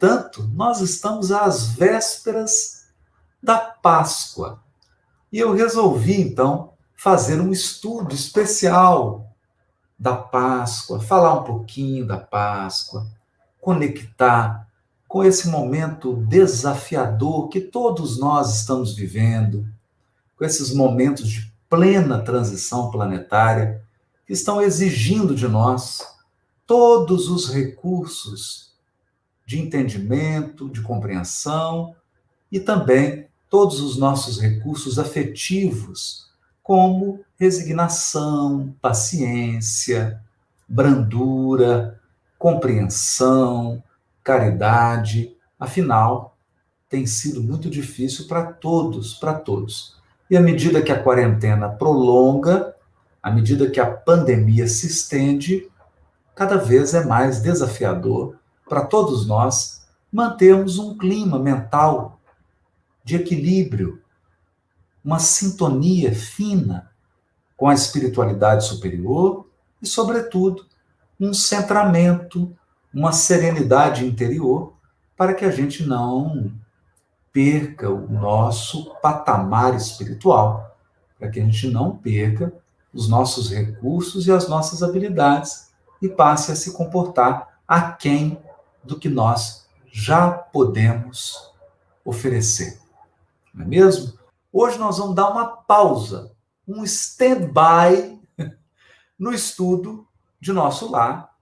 Portanto, nós estamos às vésperas da Páscoa. E eu resolvi, então, fazer um estudo especial da Páscoa, falar um pouquinho da Páscoa, conectar com esse momento desafiador que todos nós estamos vivendo, com esses momentos de plena transição planetária que estão exigindo de nós todos os recursos de entendimento, de compreensão e também todos os nossos recursos afetivos, como resignação, paciência, brandura, compreensão, caridade. Afinal, tem sido muito difícil para todos, para todos. E à medida que a quarentena prolonga, à medida que a pandemia se estende, cada vez é mais desafiador para todos nós mantermos um clima mental de equilíbrio, uma sintonia fina com a espiritualidade superior e, sobretudo, um centramento, uma serenidade interior para que a gente não perca o nosso patamar espiritual, para que a gente não perca os nossos recursos e as nossas habilidades e passe a se comportar aquém do que nós já podemos oferecer. Não é mesmo? Hoje nós vamos dar uma pausa, um stand-by no estudo de nosso lar,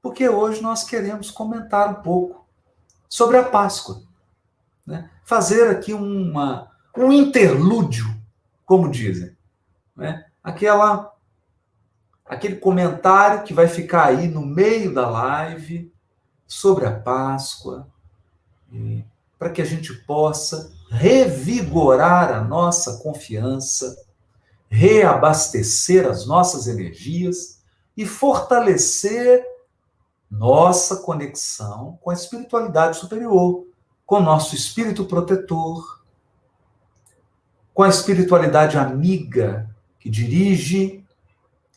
porque hoje nós queremos comentar um pouco sobre a Páscoa, né? Fazer aqui um interlúdio, como dizem, né? Aquele comentário que vai ficar aí no meio da live sobre a Páscoa, para que a gente possa revigorar a nossa confiança, reabastecer as nossas energias e fortalecer nossa conexão com a espiritualidade superior, com o nosso espírito protetor, com a espiritualidade amiga que dirige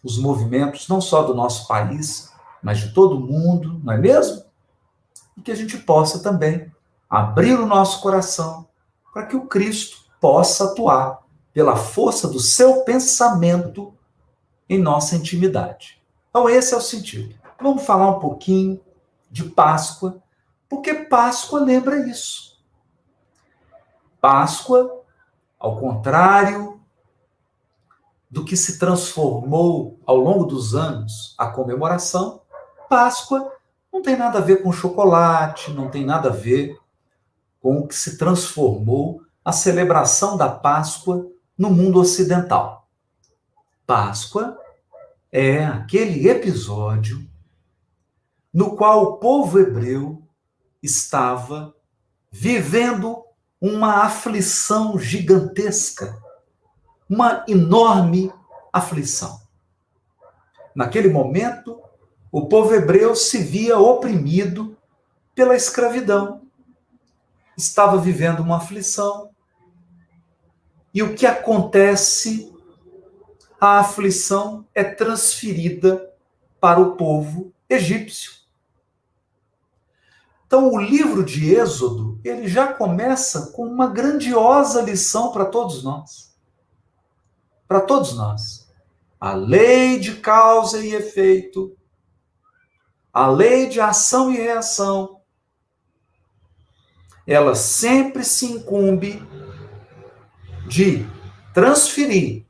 os movimentos não só do nosso país, mas de todo o mundo, não é mesmo? E que a gente possa também abrir o nosso coração para que o Cristo possa atuar pela força do seu pensamento em nossa intimidade. Então esse é o sentido. Vamos falar um pouquinho de Páscoa, porque Páscoa lembra isso. Páscoa, ao contrário do que se transformou ao longo dos anos a comemoração, Páscoa não tem nada a ver com chocolate, não tem nada a ver com o que se transformou a celebração da Páscoa no mundo ocidental. Páscoa é aquele episódio no qual o povo hebreu estava vivendo uma aflição gigantesca, uma enorme aflição. Naquele momento, o povo hebreu se via oprimido pela escravidão. Estava vivendo uma aflição. E o que acontece? A aflição é transferida para o povo egípcio. Então, o livro de Êxodo, ele já começa com uma grandiosa lição para todos nós. Para todos nós. A lei de causa e efeito, a lei de ação e reação, ela sempre se incumbe de transferir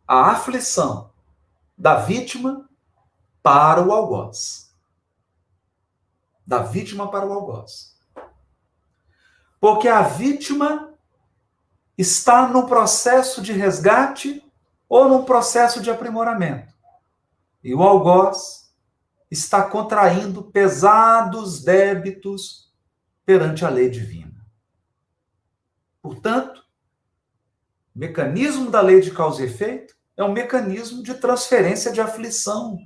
a aflição da vítima para o algoz. Da vítima para o algoz. Porque a vítima está no processo de resgate ou num processo de aprimoramento. E o algoz está contraindo pesados débitos perante a lei divina. Portanto, o mecanismo da lei de causa e efeito é um mecanismo de transferência de aflição.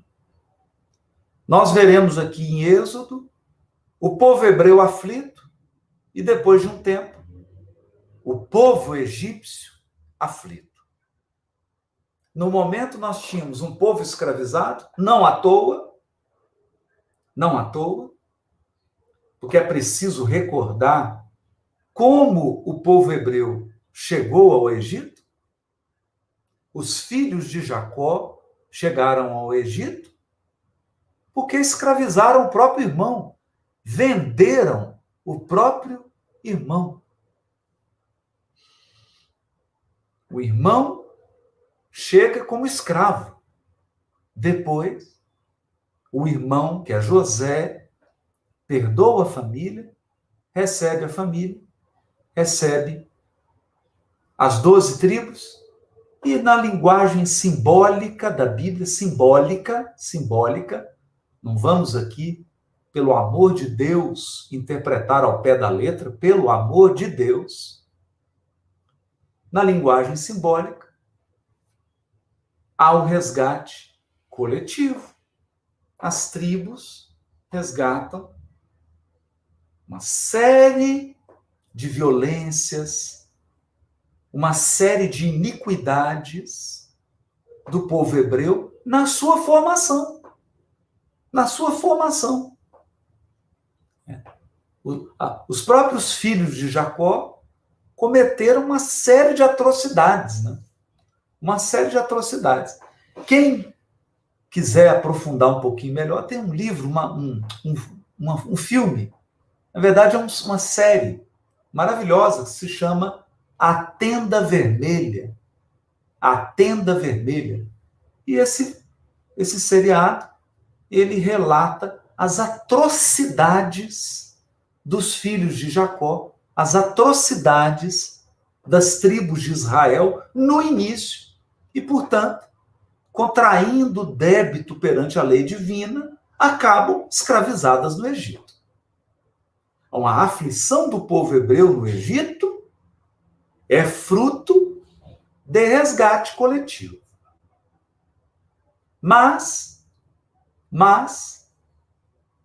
Nós veremos aqui em Êxodo o povo hebreu aflito e, depois de um tempo, o povo egípcio aflito. No momento, nós tínhamos um povo escravizado, não à toa, porque é preciso recordar como o povo hebreu chegou ao Egito. Os filhos de Jacó chegaram ao Egito porque escravizaram o próprio irmão, venderam o próprio irmão. O irmão chega como escravo. Depois, o irmão, que é José, perdoa a família, recebe a família, recebe as 12 tribos, e na linguagem simbólica da Bíblia, simbólica, não vamos aqui, pelo amor de Deus, interpretar ao pé da letra, pelo amor de Deus, na linguagem simbólica, há o resgate coletivo. As tribos resgatam uma série de violências, uma série de iniquidades do povo hebreu na sua formação. Na sua formação. Os próprios filhos de Jacó cometeram uma série de atrocidades, né? Uma série de atrocidades. Quem quiser aprofundar um pouquinho melhor, tem um livro, um filme. Na verdade, é uma série maravilhosa que se chama A Tenda Vermelha. A Tenda Vermelha. E esse seriado, ele relata as atrocidades dos filhos de Jacó, as atrocidades das tribos de Israel no início. E, portanto, contraindo débito perante a lei divina, acabam escravizadas no Egito. Então, a aflição do povo hebreu no Egito é fruto de resgate coletivo. Mas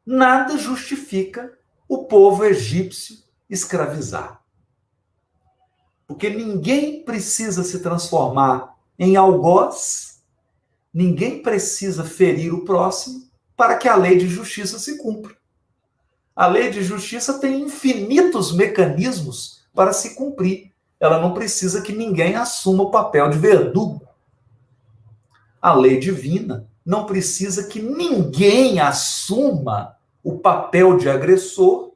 nada justifica o povo egípcio escravizar. Porque ninguém precisa se transformar em algoz, ninguém precisa ferir o próximo para que a lei de justiça se cumpra. A lei de justiça tem infinitos mecanismos para se cumprir. Ela não precisa que ninguém assuma o papel de verdugo. A lei divina não precisa que ninguém assuma o papel de agressor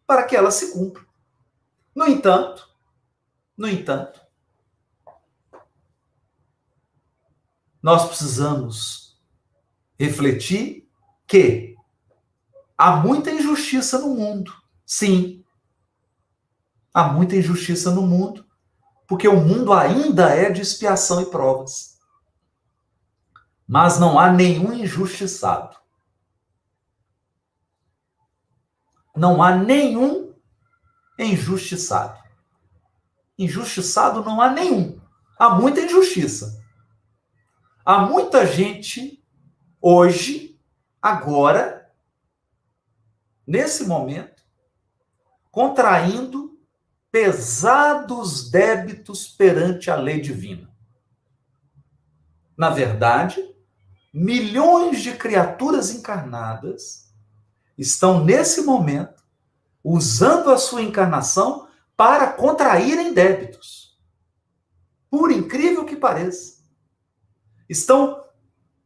para que ela se cumpra. No entanto, nós precisamos refletir que há muita injustiça no mundo. Sim, há muita injustiça no mundo, porque o mundo ainda é de expiação e provas. Mas não há nenhum injustiçado. Não há nenhum injustiçado. Injustiçado não há nenhum. Há muita injustiça. Há muita gente hoje, agora, nesse momento, contraindo pesados débitos perante a lei divina. Na verdade, milhões de criaturas encarnadas estão, nesse momento, usando a sua encarnação para contraírem débitos. Por incrível que pareça. Estão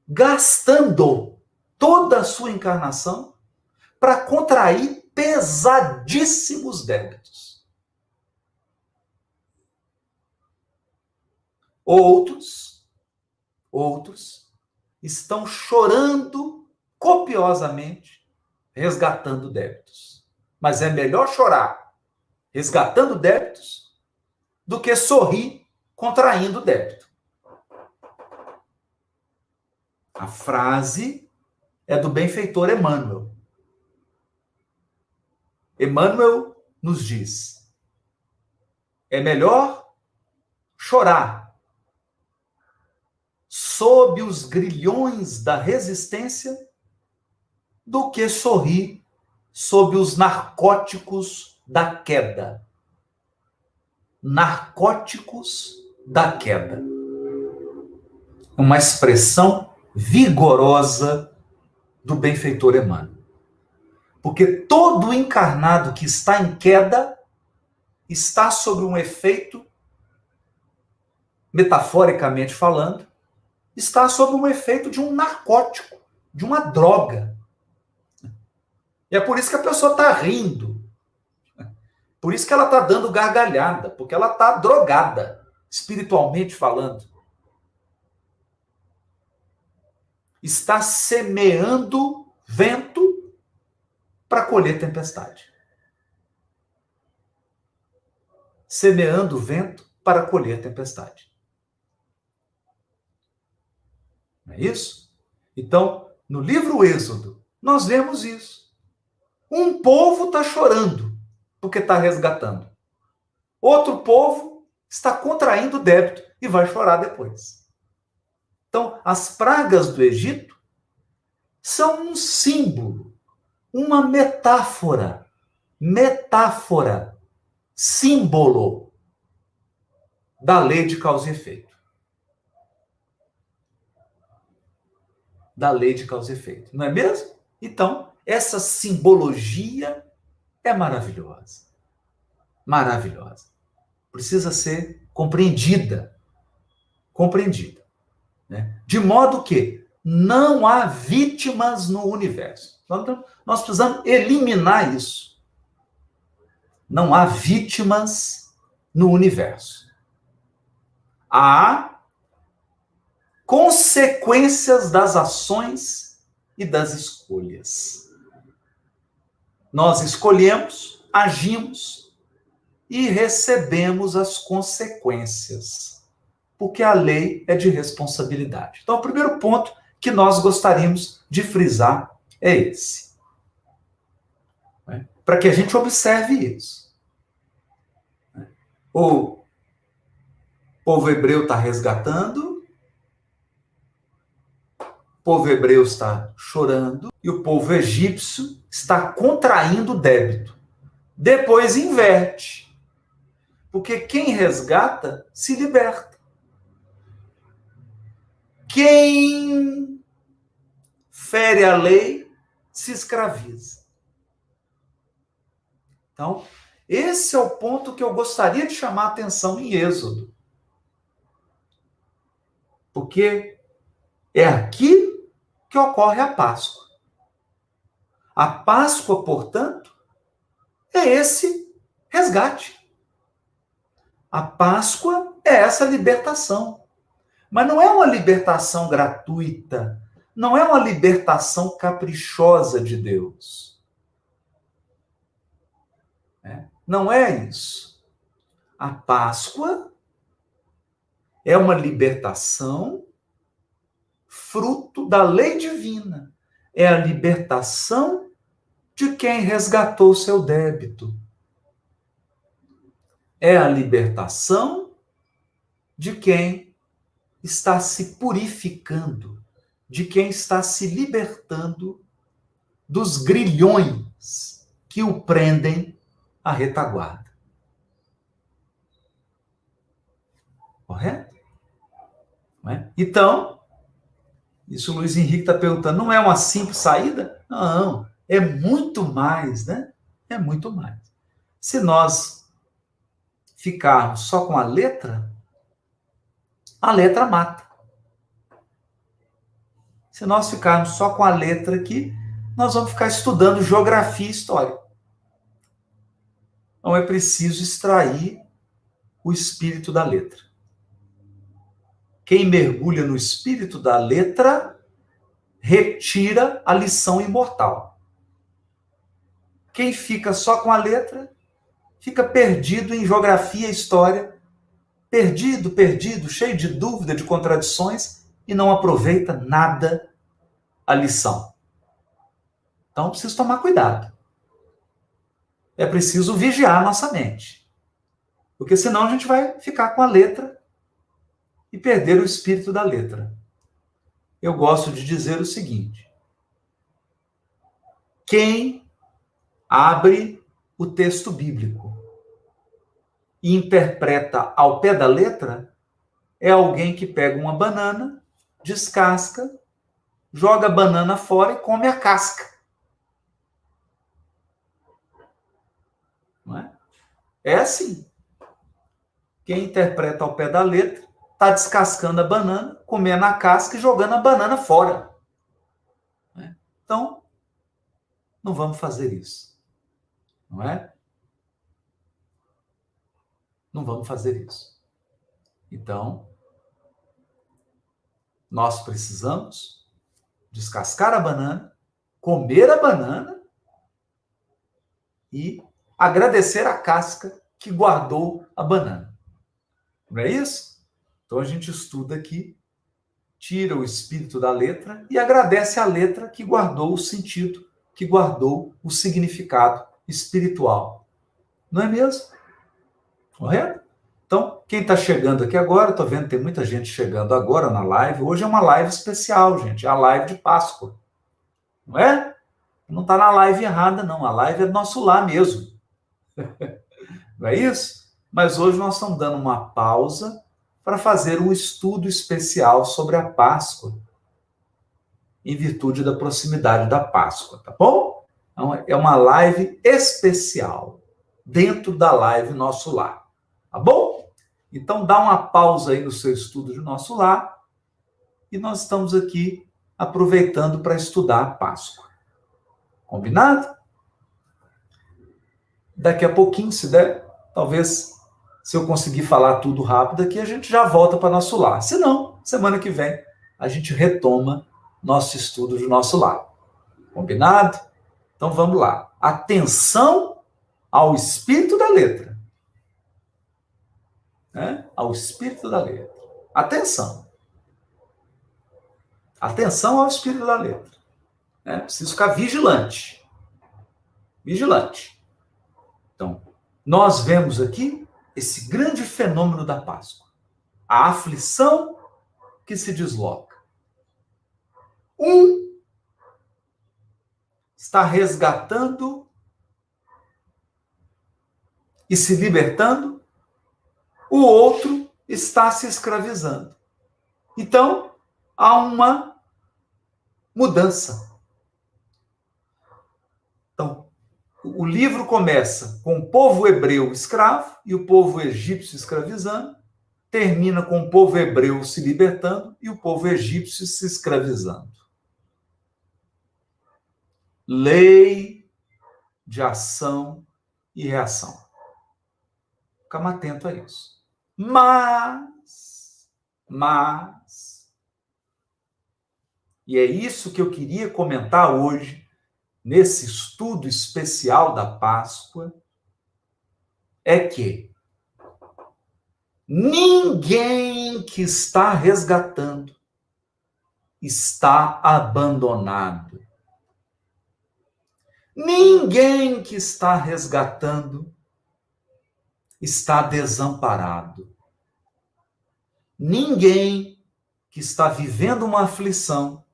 gastando toda a sua encarnação para contrair pesadíssimos débitos. Outros estão chorando copiosamente, resgatando débitos. Mas é melhor chorar resgatando débitos do que sorrir contraindo débito. A frase é do benfeitor Emmanuel. Emmanuel nos diz: é melhor chorar sob os grilhões da resistência do que sorrir sob os narcóticos da queda. Narcóticos da queda. Uma expressão vigorosa do benfeitor Emmanuel. Porque todo encarnado que está em queda está sob um efeito, metaforicamente falando, está sob um efeito de um narcótico, de uma droga. E é por isso que a pessoa está rindo. Por isso que ela está dando gargalhada, porque ela está drogada, espiritualmente falando. Está semeando vento para colher tempestade. Semeando vento para colher tempestade. Não é isso? Então, no livro Êxodo, nós vemos isso. Um povo está chorando porque está resgatando. Outro povo está contraindo débito e vai chorar depois. Então, as pragas do Egito são um símbolo, uma metáfora, símbolo da lei de causa e efeito. Da lei de causa e efeito, não é mesmo? Então, essa simbologia é maravilhosa. Maravilhosa. Precisa ser compreendida. Compreendida. Né? De modo que não há vítimas no universo. Nós precisamos eliminar isso. Não há vítimas no universo. Há consequências das ações e das escolhas. Nós escolhemos, agimos e recebemos as consequências, porque a lei é de responsabilidade. Então, o primeiro ponto que nós gostaríamos de frisar é esse. Né? Para que a gente observe isso. O povo hebreu está resgatando, o povo hebreu está chorando, e o povo egípcio está contraindo débito. Depois inverte. Porque quem resgata se liberta. Quem fere a lei se escraviza. Então, esse é o ponto que eu gostaria de chamar a atenção em Êxodo. Porque é aqui que ocorre a Páscoa. A Páscoa, portanto, é esse resgate. A Páscoa é essa libertação. Mas não é uma libertação gratuita. Não é uma libertação caprichosa de Deus. Não é isso. A Páscoa é uma libertação fruto da lei divina. É a libertação de quem resgatou seu débito. É a libertação de quem está se purificando, de quem está se libertando dos grilhões que o prendem à retaguarda. Correto? Então, isso o Luiz Henrique está perguntando, não é uma simples saída? Não, é muito mais, né? É muito mais. Se nós ficarmos só com a letra mata. Se nós ficarmos só com a letra aqui, nós vamos ficar estudando geografia e história. Então é preciso extrair o espírito da letra. Quem mergulha no espírito da letra retira a lição imortal. Quem fica só com a letra fica perdido em geografia e história, perdido, cheio de dúvida, de contradições, e não aproveita nada a lição. Então, preciso tomar cuidado. É preciso vigiar a nossa mente. Porque senão a gente vai ficar com a letra e perder o espírito da letra. Eu gosto de dizer o seguinte: quem abre o texto bíblico e interpreta ao pé da letra é alguém que pega uma banana, descasca, joga a banana fora e come a casca. É assim. Quem interpreta ao pé da letra está descascando a banana, comendo a casca e jogando a banana fora. Então, não vamos fazer isso. Não é? Não vamos fazer isso. Então, nós precisamos descascar a banana, comer a banana e agradecer a casca que guardou a banana. Não é isso? Então a gente estuda aqui, tira o espírito da letra e agradece a letra que guardou o sentido, que guardou o significado espiritual. Não é mesmo? Correto? Então, quem está chegando aqui agora, estou vendo que tem muita gente chegando agora na live. Hoje é uma live especial, gente. É a live de Páscoa. Não é? Não está na live errada, não. A live é do nosso lar mesmo. Não é isso? Mas hoje nós estamos dando uma pausa para fazer um estudo especial sobre a Páscoa, em virtude da proximidade da Páscoa, tá bom? Então, é uma live especial, dentro da live Nosso Lar, tá bom? Então, dá uma pausa aí no seu estudo de Nosso Lar, e nós estamos aqui aproveitando para estudar a Páscoa. Combinado? Daqui a pouquinho, se der, talvez, se eu conseguir falar tudo rápido aqui, a gente já volta para Nosso Lar. Se não, semana que vem, a gente retoma nosso estudo de Nosso Lar. Combinado? Então vamos lá. Atenção ao espírito da letra. Né? Ao espírito da letra. Atenção. Atenção ao espírito da letra. Né? Preciso ficar vigilante. Vigilante. Então, nós vemos aqui esse grande fenômeno da Páscoa. A aflição que se desloca. Um está resgatando e se libertando, o outro está se escravizando. Então, há uma mudança. Então, o livro começa com o povo hebreu escravo e o povo egípcio escravizando, termina com o povo hebreu se libertando e o povo egípcio se escravizando. Lei de ação e reação. Ficamos atentos a isso. Mas, e é isso que eu queria comentar hoje, nesse estudo especial da Páscoa, é que ninguém que está resgatando está abandonado. Ninguém que está resgatando está desamparado. Ninguém que está vivendo uma aflição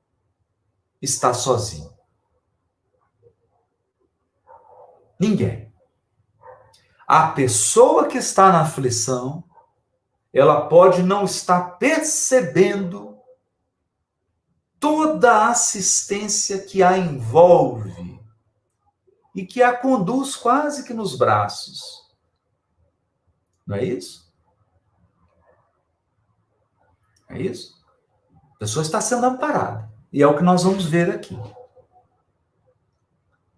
está sozinho. Ninguém. A pessoa que está na aflição, ela pode não estar percebendo toda a assistência que a envolve e que a conduz quase que nos braços. Não é isso? É isso? A pessoa está sendo amparada. E é o que nós vamos ver aqui.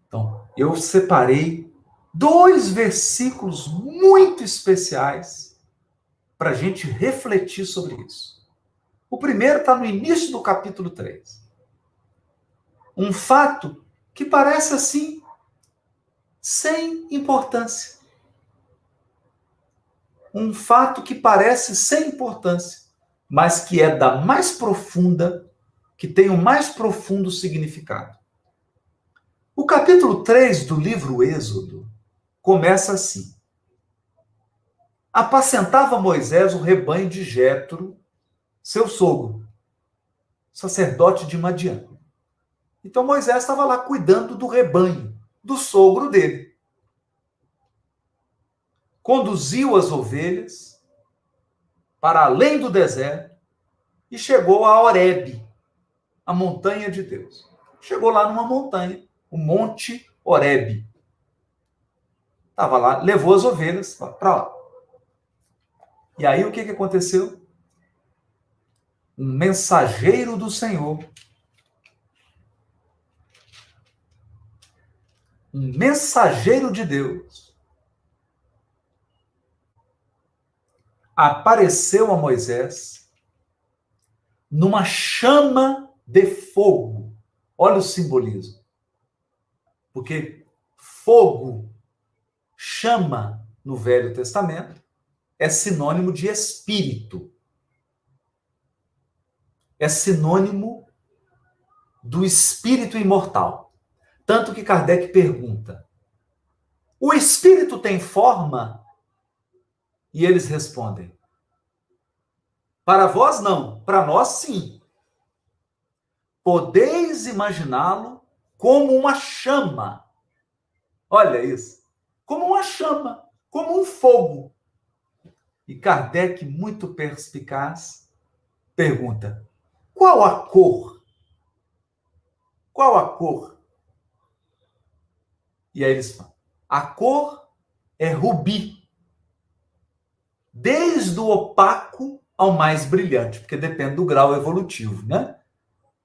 Então, eu separei 2 versículos muito especiais para a gente refletir sobre isso. O primeiro está no início do capítulo 3. Um fato que parece assim, sem importância. Um fato que parece sem importância, mas que é da mais profunda, que tem o mais profundo significado. O capítulo 3 do livro Êxodo começa assim. Apacentava Moisés o rebanho de Jétro, seu sogro, sacerdote de Madiã. Então Moisés estava lá cuidando do rebanho, do sogro dele. Conduziu as ovelhas para além do deserto e chegou a Horebe, a montanha de Deus. Chegou lá numa montanha, o Monte Horebe. Estava lá, levou as ovelhas para lá. E aí o que aconteceu? Um mensageiro do Senhor, um mensageiro de Deus, apareceu a Moisés numa chama de fogo. Olha o simbolismo. Porque fogo, chama no Velho Testamento, é sinônimo de espírito. É sinônimo do espírito imortal. Tanto que Kardec pergunta: o espírito tem forma? E eles respondem: para vós não, para nós sim. Podeis imaginá-lo como uma chama. Olha isso. Como uma chama, como um fogo. E Kardec, muito perspicaz, pergunta: qual a cor? Qual a cor? E aí eles falam: a cor é rubi. Desde o opaco ao mais brilhante, porque depende do grau evolutivo, né?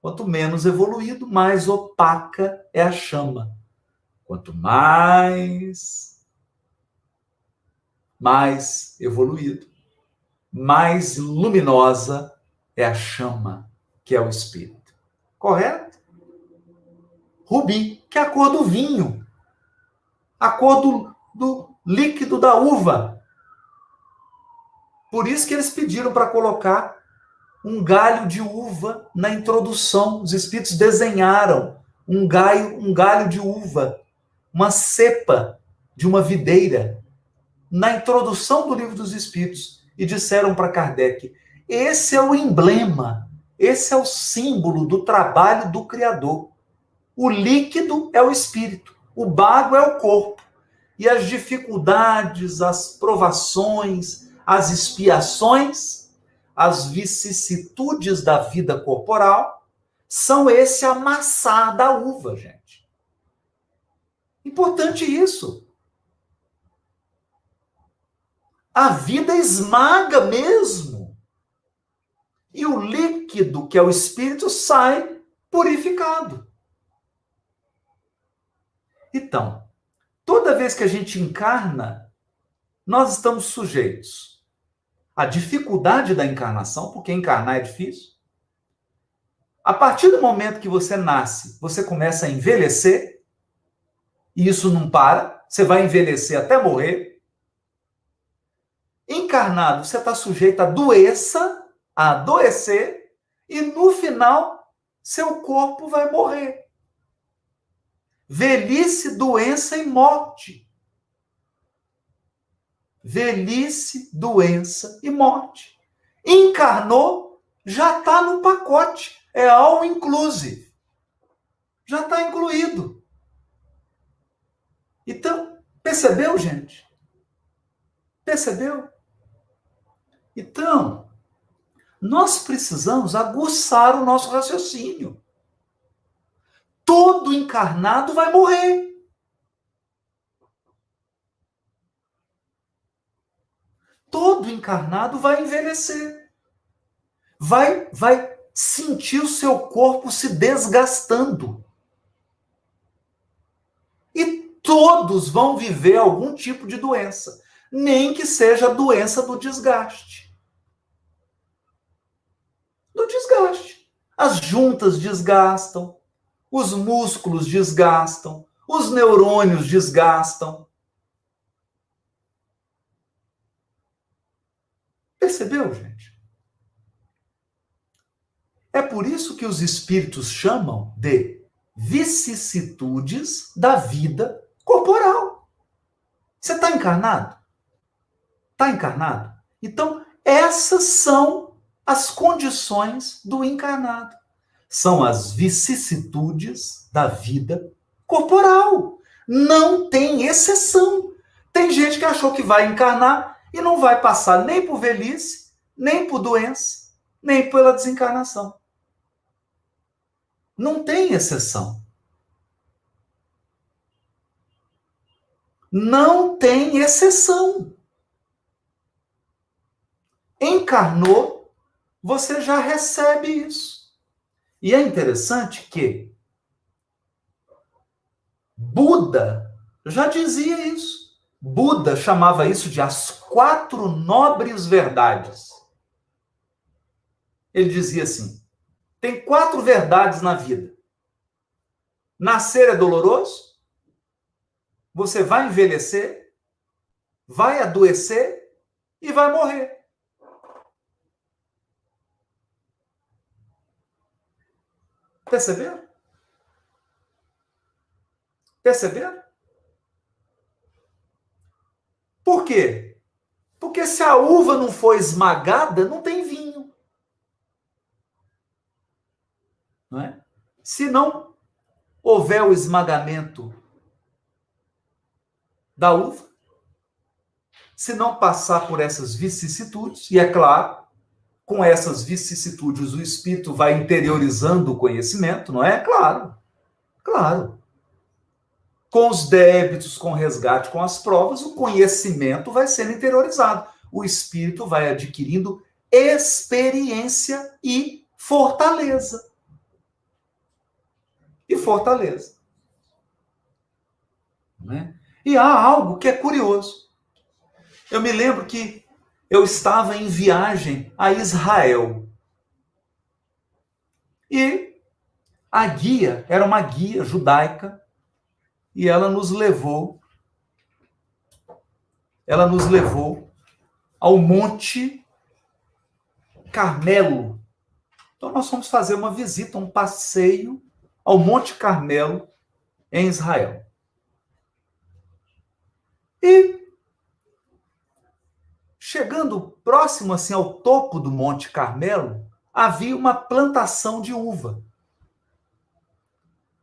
Quanto menos evoluído, mais opaca é a chama. Quanto mais evoluído, mais luminosa é a chama, que é o espírito. Correto? Rubi, que é a cor do vinho, a cor do líquido da uva. Por isso que eles pediram para colocar um galho de uva na introdução. Os espíritos desenharam um galho de uva, uma cepa de uma videira, na introdução do Livro dos Espíritos, e disseram para Kardec: esse é o emblema, esse é o símbolo do trabalho do Criador. O líquido é o espírito, o bago é o corpo. E as dificuldades, as provações, as expiações, as vicissitudes da vida corporal são esse amassar da uva, gente. Importante isso. A vida esmaga mesmo. E o líquido, que é o espírito, sai purificado. Então, toda vez que a gente encarna, nós estamos sujeitos à dificuldade da encarnação, porque encarnar é difícil. A partir do momento que você nasce, você começa a envelhecer, e isso não para, você vai envelhecer até morrer. Encarnado, você está sujeito à doença, a adoecer, e no final, seu corpo vai morrer. Velhice, doença e morte. Velhice, doença e morte. Encarnou, já está no pacote. É all inclusive. Já está incluído. Então, percebeu, gente? Percebeu? Então, nós precisamos aguçar o nosso raciocínio. Todo encarnado vai morrer. Todo encarnado vai envelhecer. Vai sentir o seu corpo se desgastando. E todos vão viver algum tipo de doença, nem que seja a doença do desgaste. Do desgaste. As juntas desgastam, os músculos desgastam, os neurônios desgastam. Percebeu, gente? É por isso que os espíritos chamam de vicissitudes da vida corporal. Você está encarnado? Está encarnado? Então, essas são as condições do encarnado. São as vicissitudes da vida corporal. Não tem exceção. Tem gente que achou que vai encarnar e não vai passar nem por velhice, nem por doença, nem pela desencarnação. Não tem exceção. Não tem exceção. Encarnou, você já recebe isso. E é interessante que Buda já dizia isso. Buda chamava isso de as 4 nobres verdades. Ele dizia assim: tem 4 verdades na vida. Nascer é doloroso, você vai envelhecer, vai adoecer e vai morrer. Perceberam? Perceberam? Por quê? Porque se a uva não for esmagada, não tem vinho. Não é? Se não houver o esmagamento da uva, se não passar por essas vicissitudes, e é claro, com essas vicissitudes o espírito vai interiorizando o conhecimento, não é? Claro, claro. Com os débitos, com o resgate, com as provas, o conhecimento vai sendo interiorizado. O espírito vai adquirindo experiência e fortaleza. E fortaleza. Né? E há algo que é curioso. Eu me lembro que eu estava em viagem a Israel. E a guia era uma guia judaica e ela nos levou ao Monte Carmelo. Então nós fomos fazer uma visita, um passeio ao Monte Carmelo em Israel. E chegando próximo assim ao topo do Monte Carmelo, havia uma plantação de uva.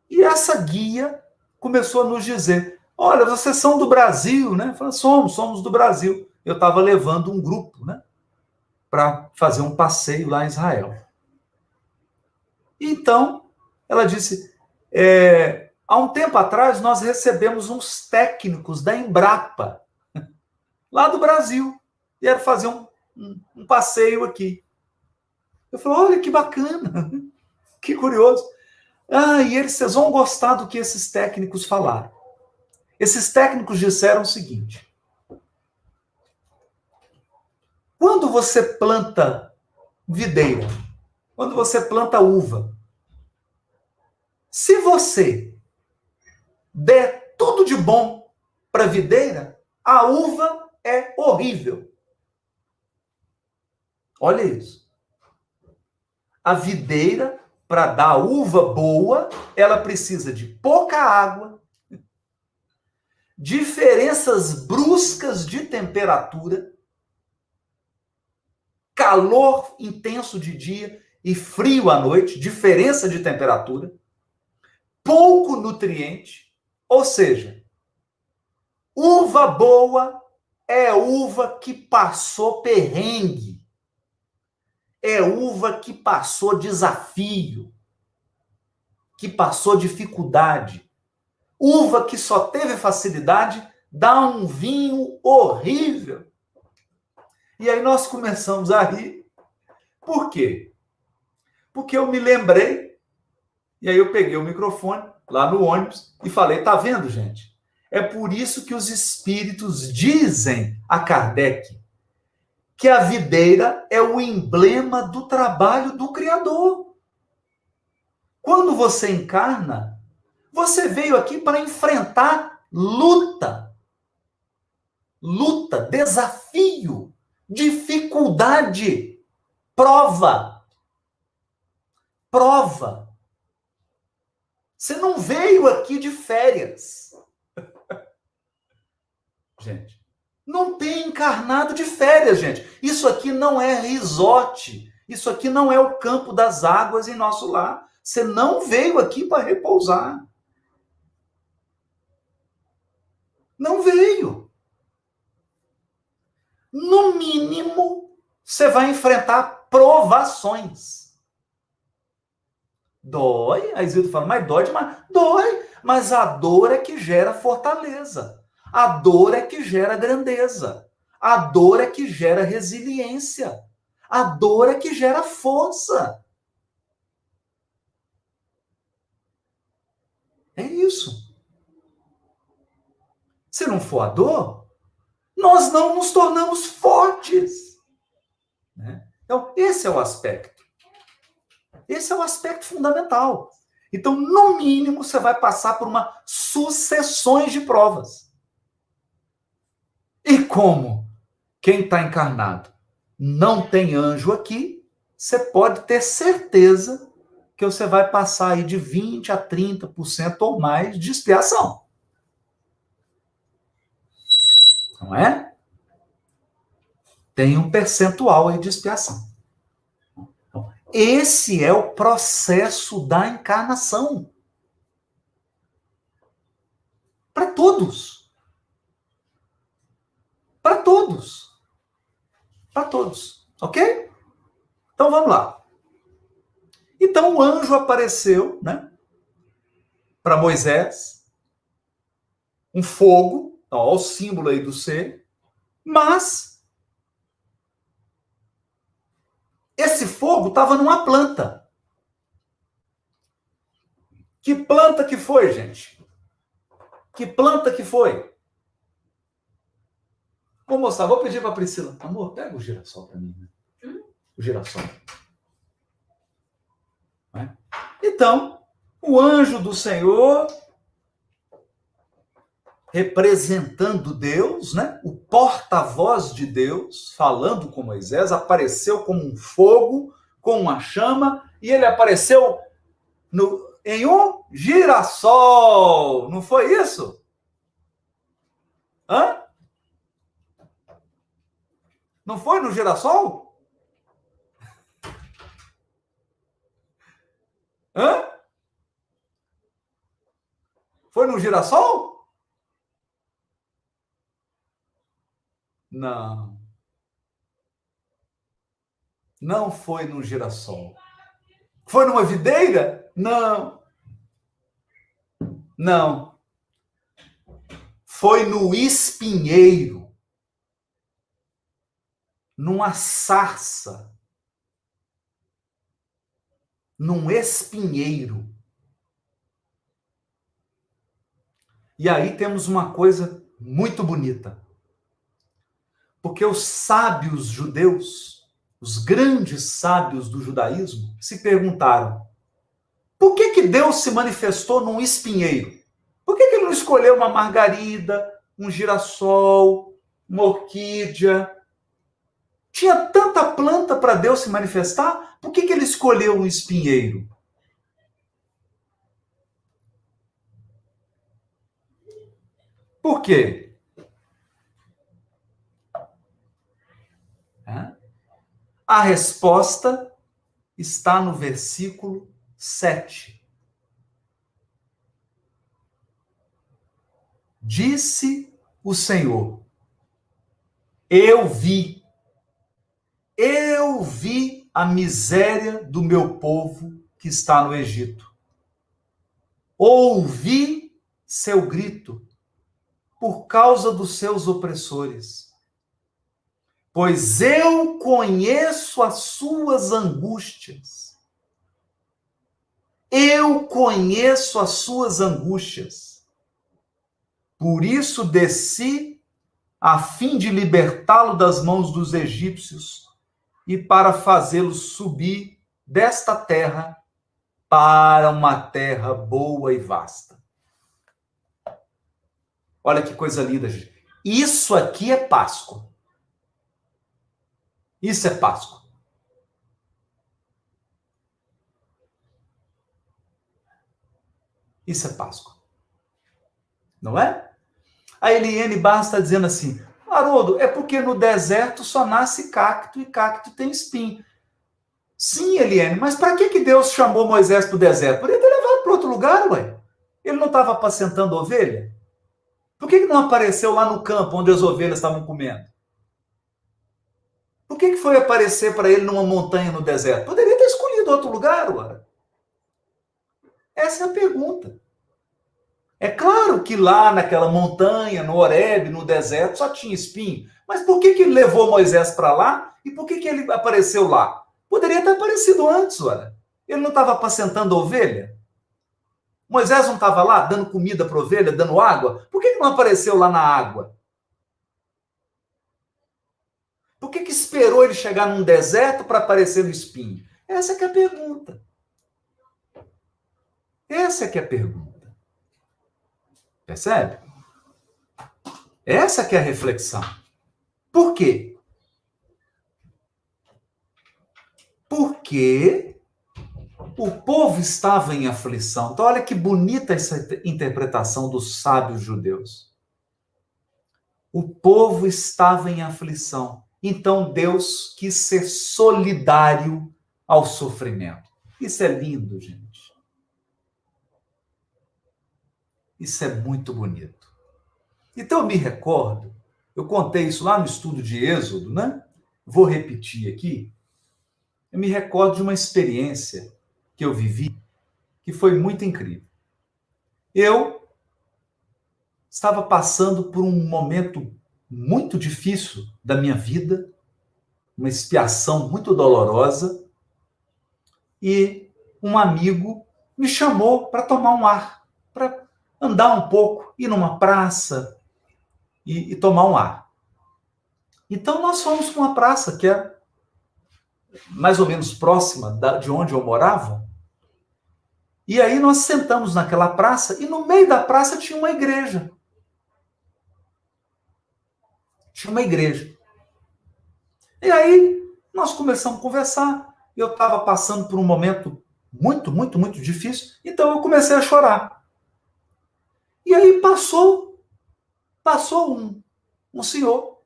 E essa guia começou a nos dizer: olha, vocês são do Brasil, né? Falei, somos do Brasil. Eu estava levando um grupo, né? Para fazer um passeio lá em Israel. Então, ela disse, há um tempo atrás nós recebemos uns técnicos da Embrapa, lá do Brasil, e vieram fazer um passeio aqui. Eu falei, olha que bacana, que curioso. E vocês vão gostar do que esses técnicos falaram. Esses técnicos disseram o seguinte: quando você planta videira, quando você planta uva, se você der tudo de bom para a videira, a uva é horrível. Olha isso. A videira, para dar uva boa, ela precisa de pouca água, diferenças bruscas de temperatura, calor intenso de dia e frio à noite, diferença de temperatura, pouco nutriente, ou seja, uva boa é uva que passou perrengue, é uva que passou desafio, que passou dificuldade. Uva que só teve facilidade dá um vinho horrível. E aí nós começamos a rir. Por quê? Porque eu me lembrei, e aí eu peguei o microfone lá no ônibus e falei, tá vendo, gente? É por isso que os espíritos dizem a Kardec que a videira é o emblema do trabalho do Criador. Quando você encarna, você veio aqui para enfrentar luta, desafio, dificuldade, prova. Você não veio aqui de férias. Gente, não tem encarnado de férias, gente. Isso aqui não é resort. Isso aqui não é o campo das águas em nosso lar. Você não veio aqui para repousar. Não veio. No mínimo, você vai enfrentar provações. Dói. A Isilda fala, mas dói demais. Dói, mas a dor é que gera fortaleza. A dor é que gera grandeza. A dor é que gera resiliência. A dor é que gera força. É isso. Se não for a dor, nós não nos tornamos fortes. Né? Então, esse é o aspecto. Esse é o aspecto fundamental. Então, no mínimo, você vai passar por uma sucessões de provas. E como quem está encarnado não tem anjo aqui, você pode ter certeza que você vai passar aí de 20% a 30% ou mais de expiação. Não é? Tem um percentual aí de expiação. Esse é o processo da encarnação. Para todos. Para todos. Para todos. Ok? Então vamos lá. Então o anjo apareceu, né? Para Moisés. Um fogo. Então, olha o símbolo aí do ser. Mas esse fogo estava numa planta. Que planta que foi, gente? Que planta que foi? Vou mostrar, vou pedir para a Priscila. Amor, pega o girassol para mim. Né? O girassol. Né? Então, o anjo do Senhor, representando Deus, né? O porta-voz de Deus, falando com Moisés, apareceu como um fogo, com uma chama, e ele apareceu em um girassol. Não foi isso? Hã? Não foi no girassol? Hã? Foi no girassol? Não. Não foi no girassol. Foi numa videira? Não. Não. Foi no espinheiro. Numa sarça. Num espinheiro. E aí temos uma coisa muito bonita. Porque os sábios judeus, os grandes sábios do judaísmo, se perguntaram: por que Deus se manifestou num espinheiro? Por que ele não escolheu uma margarida, um girassol, uma orquídea? Tinha tanta planta para Deus se manifestar, por que ele escolheu um espinheiro? Por quê? A resposta está no versículo 7. Disse o Senhor: eu vi a miséria do meu povo que está no Egito. Ouvi seu grito por causa dos seus opressores. Pois eu conheço as suas angústias. Eu conheço as suas angústias. Por isso desci a fim de libertá-lo das mãos dos egípcios e para fazê-lo subir desta terra para uma terra boa e vasta. Olha que coisa linda, gente. Isso aqui é Páscoa. Isso é Páscoa. Isso é Páscoa. Não é? A Eliane Barros está dizendo assim: Haroldo, é porque no deserto só nasce cacto e cacto tem espinho. Sim, Eliane, mas para que Deus chamou Moisés para o deserto? Poderia ter levado para outro lugar, ué. Ele não estava apacentando ovelha? Por que não apareceu lá no campo onde as ovelhas estavam comendo? Por que foi aparecer para ele numa montanha no deserto? Poderia ter escolhido outro lugar, ué. Essa é a pergunta. É claro que lá naquela montanha, no Horebe, no deserto, só tinha espinho. Mas por que ele levou Moisés para lá? E por que ele apareceu lá? Poderia ter aparecido antes, olha. Ele não estava apacentando a ovelha? Moisés não estava lá dando comida para a ovelha, dando água? Por que não apareceu lá na água? Por que esperou ele chegar num deserto para aparecer no espinho? Essa que é a pergunta. Essa que é a pergunta. Percebe? Essa que é a reflexão. Por quê? Porque o povo estava em aflição. Então, olha que bonita essa interpretação dos sábios judeus. O povo estava em aflição. Então, Deus quis ser solidário ao sofrimento. Isso é lindo, gente. Isso é muito bonito. Então, eu me recordo, eu contei isso lá no estudo de Êxodo, né? Vou repetir aqui. Eu me recordo de uma experiência que eu vivi que foi muito incrível. Eu estava passando por um momento muito difícil da minha vida, uma expiação muito dolorosa, e um amigo me chamou para tomar um ar, para andar um pouco, ir numa praça e tomar um ar. Então nós fomos para uma praça que é mais ou menos próxima de onde eu morava, e aí nós sentamos naquela praça, e no meio da praça tinha uma igreja. Tinha uma igreja. E aí nós começamos a conversar. Eu estava passando por um momento muito, muito, muito difícil, então eu comecei a chorar. E aí passou um senhor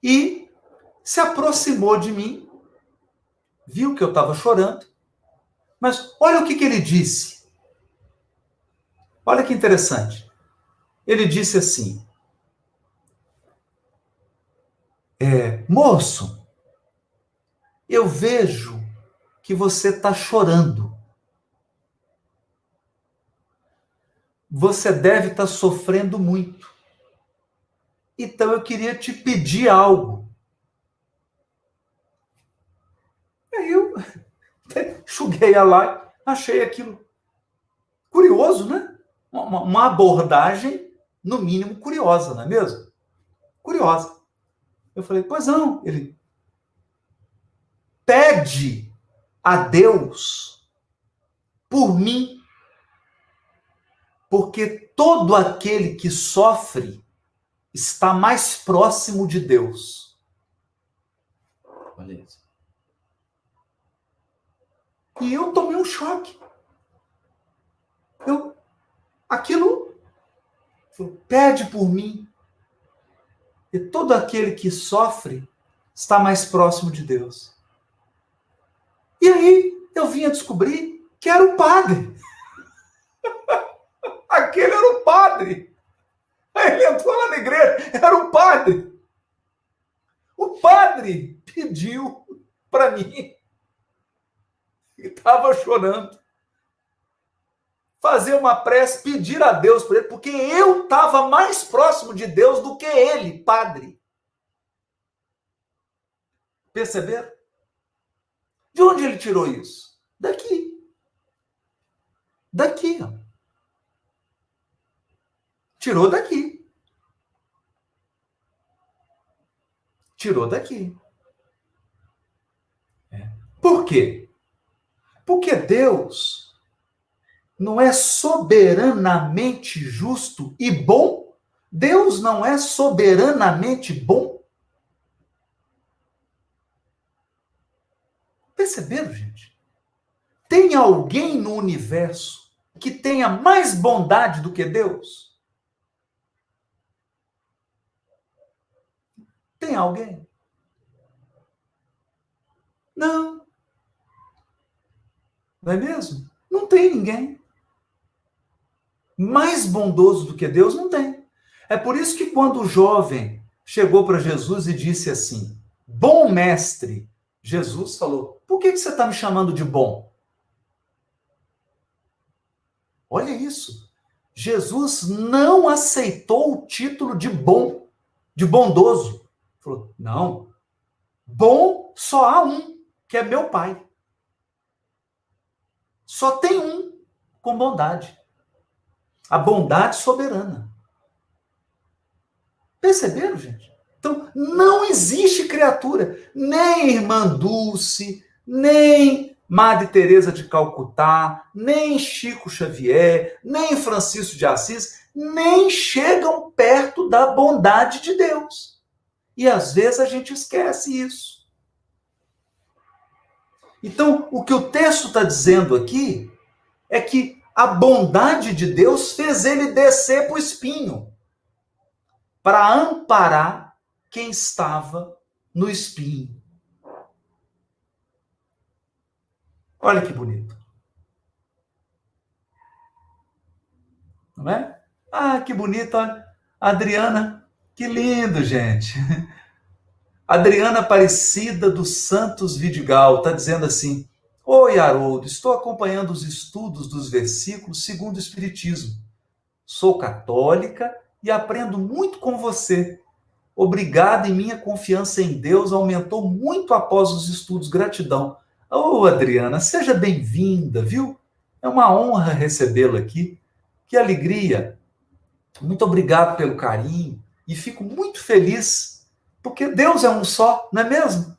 e se aproximou de mim, viu que eu estava chorando, mas olha o que ele disse. Olha que interessante. Ele disse assim: moço, eu vejo que você está chorando. Você deve estar sofrendo muito. Então eu queria te pedir algo. Aí eu enxuguei a lágrima, achei aquilo curioso, né? Uma abordagem, no mínimo, curiosa, não é mesmo? Curiosa. Eu falei, pois não. Ele pede a Deus por mim, porque todo aquele que sofre está mais próximo de Deus. Olha isso. E eu tomei um choque. Aquilo pede por mim. E todo aquele que sofre está mais próximo de Deus. E aí eu vim a descobrir que era o padre. Aquele era o padre. Ele entrou lá na igreja, era o padre. O padre pediu para mim, que estava chorando, fazer uma prece, pedir a Deus por ele, porque eu estava mais próximo de Deus do que ele, padre. Perceberam? De onde ele tirou isso? Daqui. Daqui, ó. Tirou daqui. Tirou daqui. Por quê? Porque Deus não é soberanamente justo e bom? Deus não é soberanamente bom? Perceberam, gente? Tem alguém no universo que tenha mais bondade do que Deus? Tem alguém? Não. Não é mesmo? Não tem ninguém. Mais bondoso do que Deus, não tem. É por isso que quando o jovem chegou para Jesus e disse assim, bom mestre, Jesus falou, por que você está me chamando de bom? Olha isso. Jesus não aceitou o título de bom, de bondoso. Falou, não, bom só há um, que é meu Pai. Só tem um com bondade. A bondade soberana. Perceberam, gente? Então, não existe criatura, nem Irmã Dulce, nem Madre Teresa de Calcutá, nem Chico Xavier, nem Francisco de Assis, nem chegam perto da bondade de Deus. E às vezes a gente esquece isso. Então, o que o texto está dizendo aqui é que a bondade de Deus fez ele descer para o espinho, para amparar quem estava no espinho. Olha que bonito. Não é? Ah, que bonito, olha. Adriana, que lindo, gente. Adriana Aparecida dos Santos Vidigal está dizendo assim: oi, Haroldo, estou acompanhando os estudos dos versículos segundo o Espiritismo. Sou católica e aprendo muito com você. Obrigado, e minha confiança em Deus aumentou muito após os estudos. Gratidão. Ô, Adriana, seja bem-vinda, viu? É uma honra recebê-la aqui. Que alegria. Muito obrigado pelo carinho e fico muito feliz, porque Deus é um só, não é mesmo?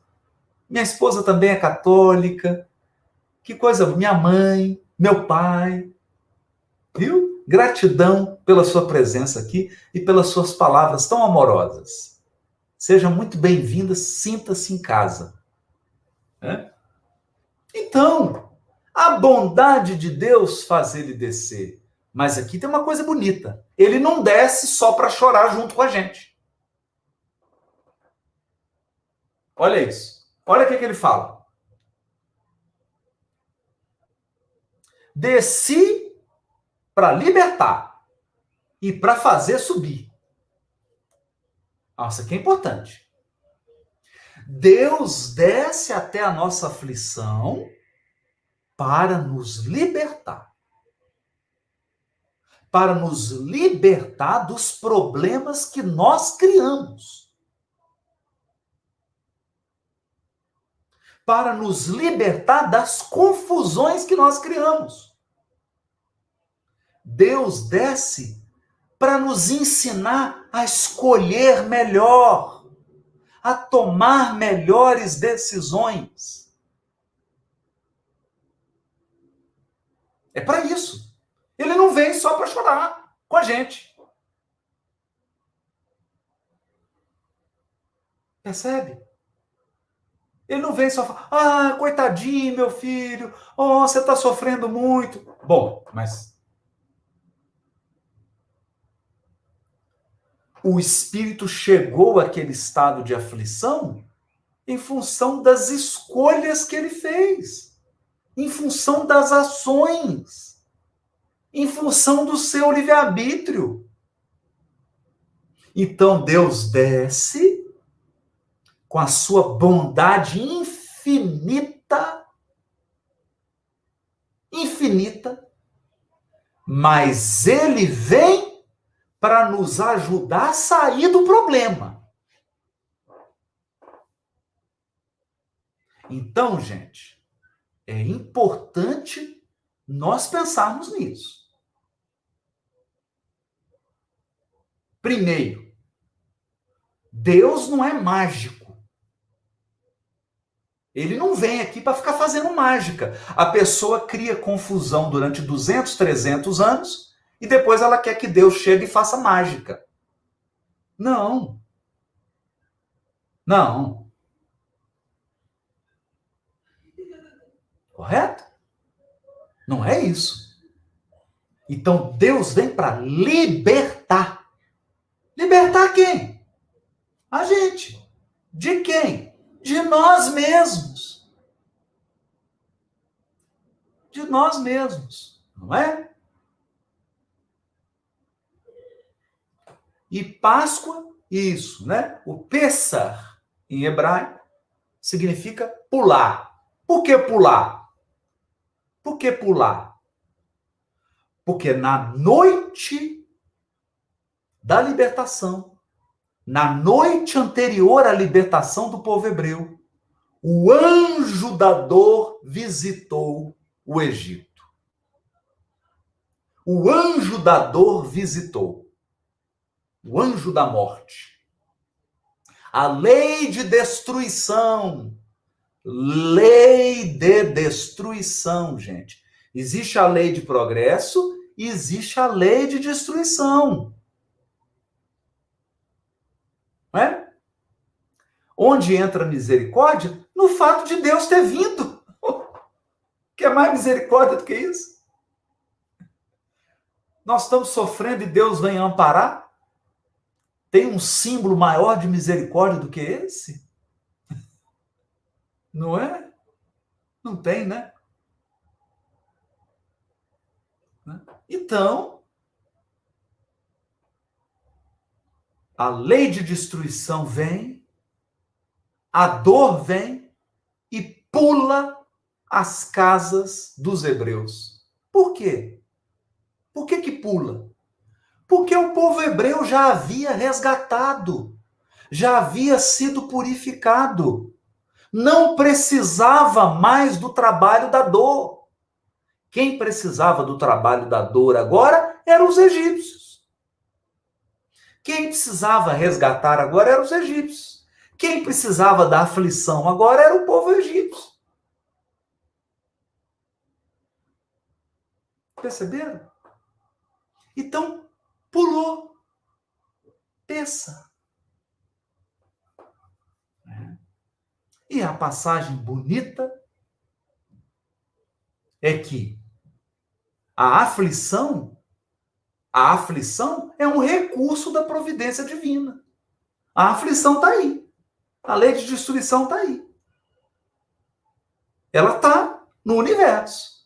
Minha esposa também é católica. Que coisa, minha mãe, meu pai, viu? Gratidão pela sua presença aqui e pelas suas palavras tão amorosas. Seja muito bem-vinda, sinta-se em casa. Né? Então, a bondade de Deus faz ele descer. Mas aqui tem uma coisa bonita. Ele não desce só para chorar junto com a gente. Olha isso. Olha o que ele fala. Desci para libertar e para fazer subir. Nossa, que é importante. Deus desce até a nossa aflição para nos libertar. Para nos libertar dos problemas que nós criamos. Para nos libertar das confusões que nós criamos. Deus desce para nos ensinar a escolher melhor, a tomar melhores decisões. É para isso. Ele não vem só para chorar com a gente. Percebe? Ele não vem só falar, ah, coitadinho, meu filho, oh, você está sofrendo muito. Bom, mas o espírito chegou àquele estado de aflição em função das escolhas que ele fez, em função das ações, em função do seu livre-arbítrio. Então Deus desce com a sua bondade infinita, mas ele vem para nos ajudar a sair do problema. Então, gente, é importante nós pensarmos nisso. Primeiro, Deus não é mágico. Ele não vem aqui para ficar fazendo mágica. A pessoa cria confusão durante 200, 300 anos e depois ela quer que Deus chegue e faça mágica. Não. Não. Correto? Não é isso. Então Deus vem para libertar. Libertar quem? A gente. De quem? De nós mesmos. De nós mesmos, não é? E Páscoa, isso, né? O Pessah, em hebraico, significa pular. Por que pular? Por que pular? Porque na noite da libertação, na noite anterior à libertação do povo hebreu, o anjo da dor visitou o Egito. O anjo da dor visitou. O anjo da morte. A lei de destruição. Lei de destruição, gente. Existe a lei de progresso e existe a lei de destruição. Não é? Onde entra a misericórdia? No fato de Deus ter vindo. Quer mais misericórdia do que isso? Nós estamos sofrendo e Deus vem amparar? Tem um símbolo maior de misericórdia do que esse? Não é? Não tem, né? Então, a lei de destruição vem, a dor vem e pula as casas dos hebreus. Por quê? Por que pula? Porque o povo hebreu já havia resgatado, já havia sido purificado. Não precisava mais do trabalho da dor. Quem precisava do trabalho da dor agora eram os egípcios. Quem precisava resgatar agora eram os egípcios. Quem precisava da aflição agora era o povo egípcio. Perceberam? Então, pulou. Peça. E a passagem bonita é que a aflição é um recurso da providência divina. A aflição está aí. A lei de destruição está aí. Ela está no universo.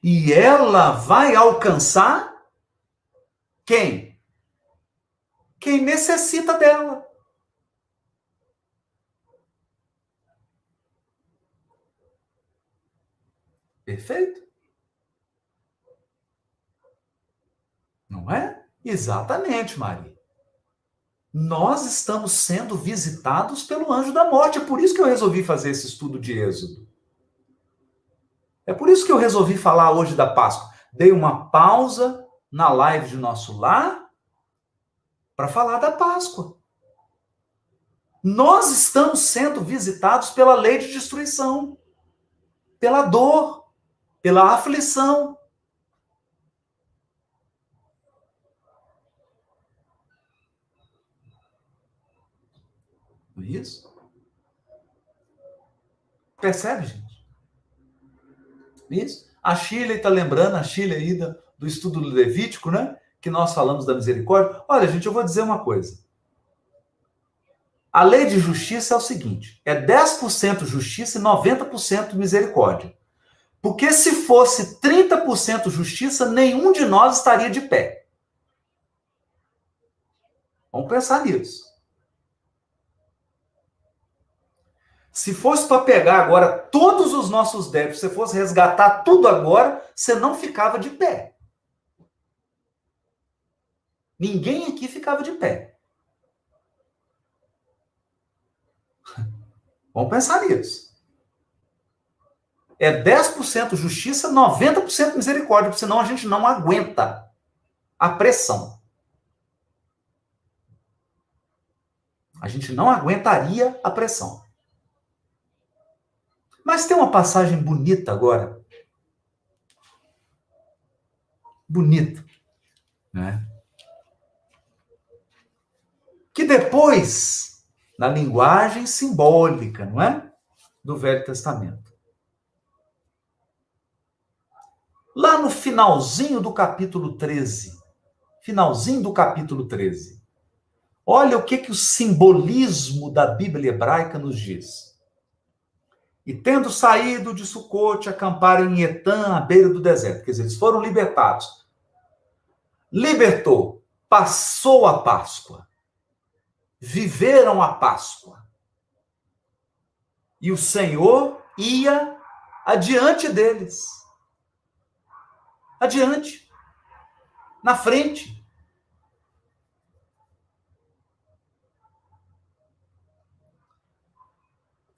E ela vai alcançar quem? Quem necessita dela. Perfeito? Não é? Exatamente, Maria. Nós estamos sendo visitados pelo anjo da morte. É por isso que eu resolvi fazer esse estudo de Êxodo. É por isso que eu resolvi falar hoje da Páscoa. Dei uma pausa na live de Nosso Lar para falar da Páscoa. Nós estamos sendo visitados pela lei de destruição, pela dor, pela aflição. Não é isso? Percebe, gente? Isso. A Shirley está lembrando, a Shirley aí do estudo do Levítico, né? Que nós falamos da misericórdia. Olha, gente, eu vou dizer uma coisa. A lei de justiça é o seguinte, é 10% justiça e 90% misericórdia. Porque se fosse 30% justiça, nenhum de nós estaria de pé. Vamos pensar nisso. Se fosse para pegar agora todos os nossos débitos, se fosse resgatar tudo agora, você não ficava de pé. Ninguém aqui ficava de pé. Vamos pensar nisso. É 10% justiça, 90% misericórdia, porque senão a gente não aguenta a pressão. A gente não aguentaria a pressão. Mas tem uma passagem bonita agora. Bonita. Né? Que depois, na linguagem simbólica, não é? Do Velho Testamento. Lá no finalzinho do capítulo 13. Finalzinho do capítulo 13. Olha o que o simbolismo da Bíblia hebraica nos diz. E tendo saído de Sucote, acamparam em Etã, à beira do deserto. Quer dizer, eles foram libertados. Libertou, passou a Páscoa. Viveram a Páscoa. E o Senhor ia adiante deles. adiante, na frente.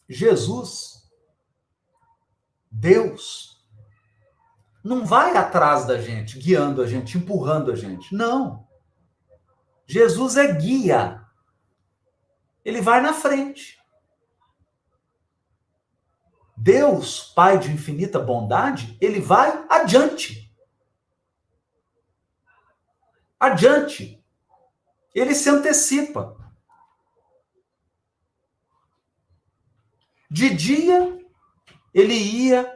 Jesus, Deus, não vai atrás da gente, guiando a gente, empurrando a gente. Não. Jesus é guia. Ele vai na frente. Deus, Pai de infinita bondade, ele vai adiante. Adiante. Ele se antecipa. De dia, ele ia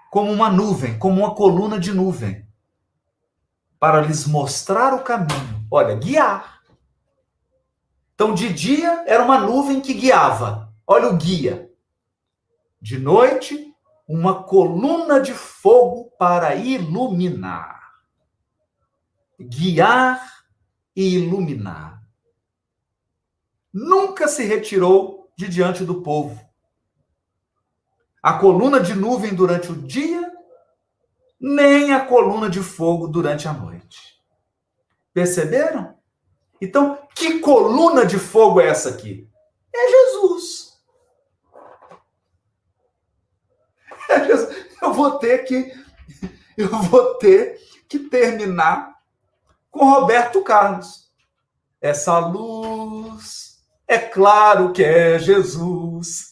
como uma nuvem, como uma coluna de nuvem, para lhes mostrar o caminho. Olha, guiar. Então, de dia, era uma nuvem que guiava. Olha o guia. De noite, uma coluna de fogo para iluminar. Guiar e iluminar. Nunca se retirou de diante do povo. A coluna de nuvem durante o dia, nem a coluna de fogo durante a noite. Perceberam? Então, que coluna de fogo é essa aqui? É Jesus. É Jesus. Eu vou ter que terminar com Roberto Carlos. Essa luz, é claro que é Jesus.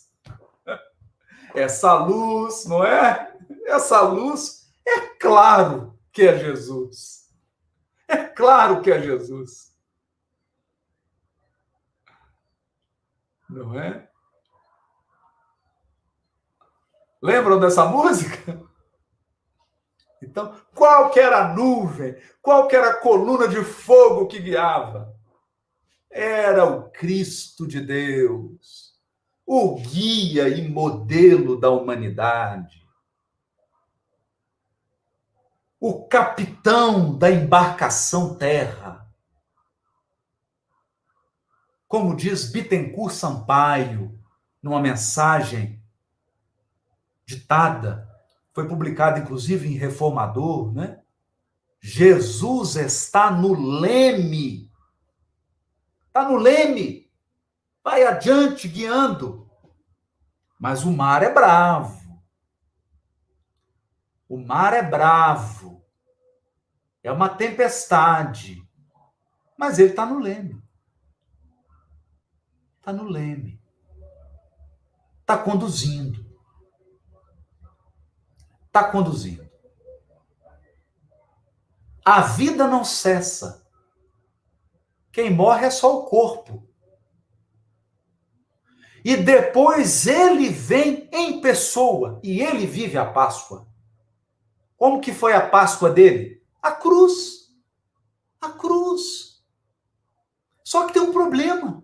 Essa luz, não é? Essa luz, é claro que é Jesus. É claro que é Jesus. Não é? Lembram dessa música? Então, qual que era a nuvem? Qual que era a coluna de fogo que guiava? Era o Cristo de Deus, o guia e modelo da humanidade, o capitão da embarcação terra. Como diz Bittencourt Sampaio, numa mensagem ditada, foi publicada inclusive em Reformador, né? Jesus está no leme. Está no leme. Vai adiante, guiando. Mas o mar é bravo. O mar é bravo. É uma tempestade. Mas ele está no leme. Está no leme. Está conduzindo. Está conduzindo. A vida não cessa. Quem morre é só o corpo. E depois ele vem em pessoa e ele vive a Páscoa. Como que foi a Páscoa dele? A cruz. A cruz. Só que tem um problema.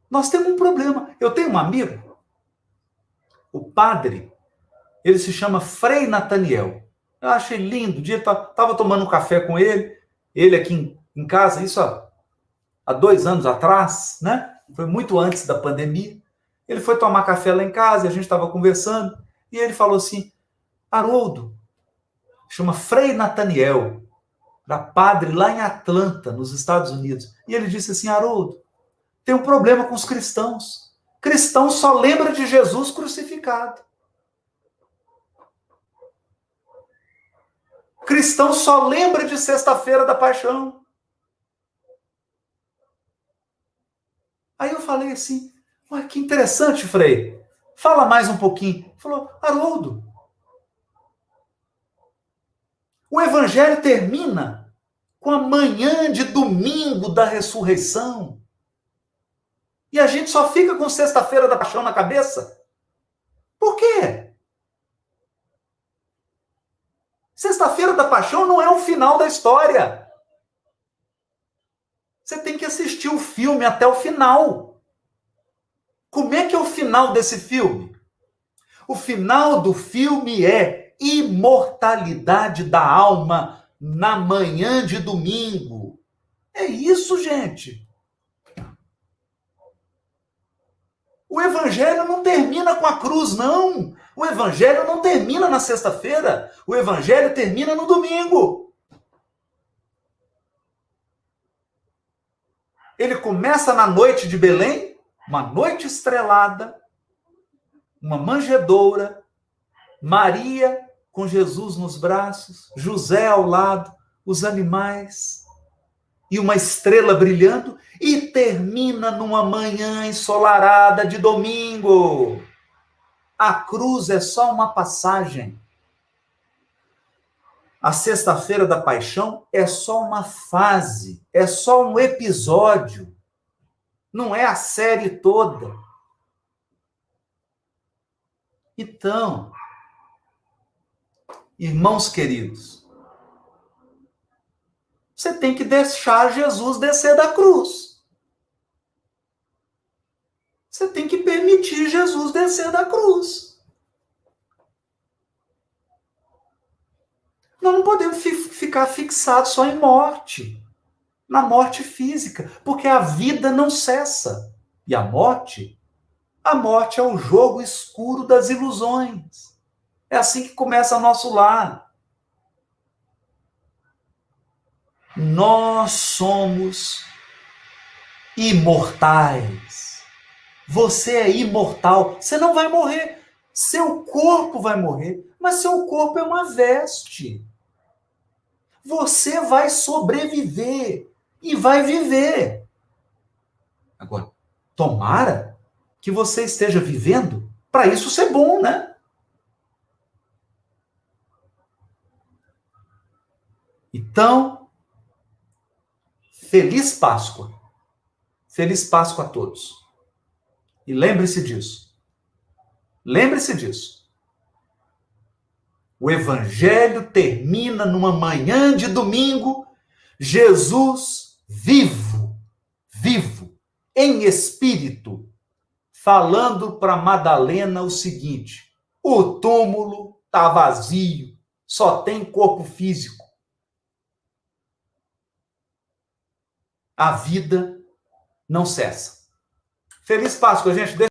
Nós temos um problema. Eu tenho um amigo, o padre, ele se chama Frei Nathaniel. Eu achei lindo. Um dia estava tomando um café com ele aqui em casa, isso há 2 anos atrás, né? Foi muito antes da pandemia. Ele foi tomar café lá em casa, a gente estava conversando, e ele falou assim, Haroldo, chama Frei Nathaniel, era padre lá em Atlanta, nos Estados Unidos. E ele disse assim, Haroldo, tem um problema com os cristãos. Cristão só lembra de Jesus crucificado. Cristão só lembra de Sexta-feira da Paixão. Aí eu falei assim, ué, que interessante, Frei. Fala mais um pouquinho. Ele falou, Haroldo, o evangelho termina com a manhã de domingo da ressurreição. E a gente só fica com Sexta-feira da Paixão na cabeça? Por quê? Sexta-feira da Paixão não é o final da história. Você tem que assistir o filme até o final. Como é que é o final desse filme? O final do filme é imortalidade da alma na manhã de domingo. É isso, gente. O evangelho não termina com a cruz, não. O evangelho não termina na sexta-feira. O evangelho termina no domingo. Ele começa na noite de Belém, uma noite estrelada, uma manjedoura, Maria com Jesus nos braços, José ao lado, os animais e uma estrela brilhando, e termina numa manhã ensolarada de domingo. A cruz é só uma passagem. A sexta-feira da paixão é só uma fase, é só um episódio. Não é a série toda. Então, irmãos queridos, você tem que deixar Jesus descer da cruz. Você tem que permitir Jesus descer da cruz. Nós não podemos ficar fixados só em morte, na morte física, porque a vida não cessa. E a morte é o jogo escuro das ilusões. É assim que começa o nosso lar. Nós somos imortais. Você é imortal. Você não vai morrer. Seu corpo vai morrer, mas seu corpo é uma veste. Você vai sobreviver e vai viver. Agora, tomara que você esteja vivendo para isso ser bom, né? Então, feliz Páscoa. Feliz Páscoa a todos. E lembre-se disso. Lembre-se disso. O evangelho termina numa manhã de domingo, Jesus vivo, em espírito, falando para Madalena o seguinte: o túmulo está vazio, só tem corpo físico. A vida não cessa. Feliz Páscoa, gente.